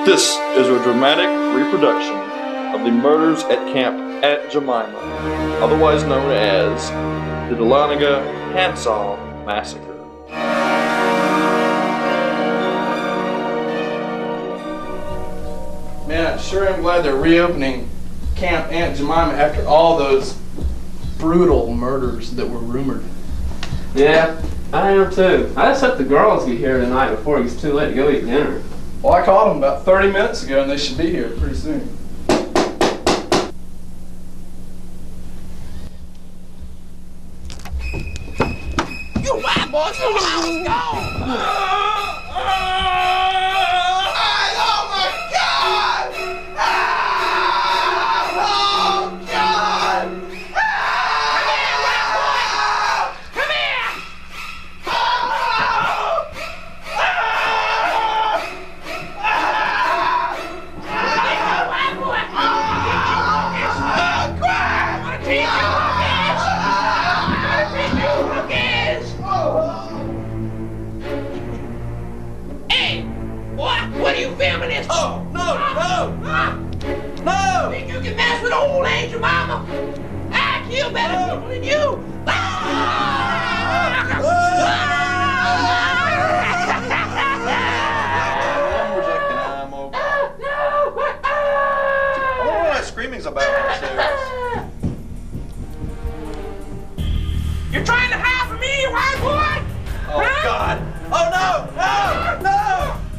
This is a dramatic reproduction of the murders at Camp Aunt Jemima, otherwise known as the Dahlonega Handsaw Massacre. Man, I sure am glad they're reopening Camp Aunt Jemima after all those brutal murders that were rumored. Yeah, I am too. I just hope the girls get here tonight before it gets too late to go eat dinner. Well, I called them about 30 minutes ago and they should be here pretty soon. You white boys, your house is gone! What are you filming this? Oh, no! Think you can mess with old Aunt Jemima? I kill better people than you! Lumberjack and I'm over. I wonder what that screaming's about upstairs. You're trying to hide from me, you white boy? Oh, God! Oh, no!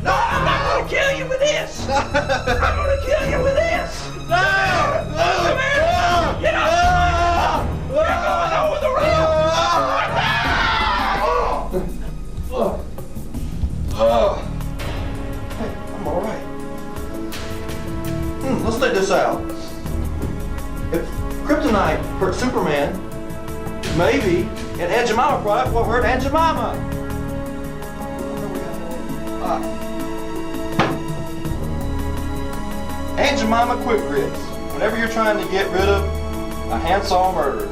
No, I'm not gonna kill you with this! I'm gonna kill you with this! No! Come here! Get up! You're going over the roof! Hey, I'm all right. Let's think this out. If kryptonite hurt Superman, maybe an Aunt Jemima product will hurt Aunt Jemima. Aunt Jemima Quick Grips. Whenever you're trying to get rid of a handsaw murder.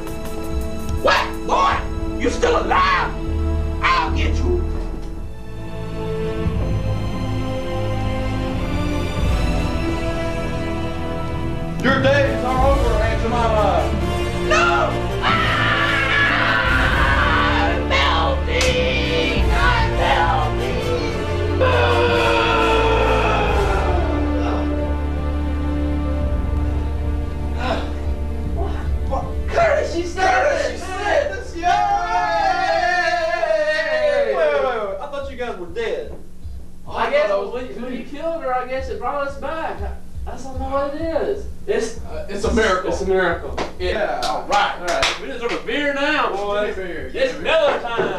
What? Boy, you still alive? I'll get you. Your days are over, Aunt Jemima. No! I'm melting! I'm melting! Curtis, she said this! Yay! Wait. I thought you guys were dead. I guess when you killed her, I guess it brought us back. I just don't know what it is. It's a miracle. It's a miracle. Yeah, all right. We deserve a beer now. Boy, beer. It's Miller time.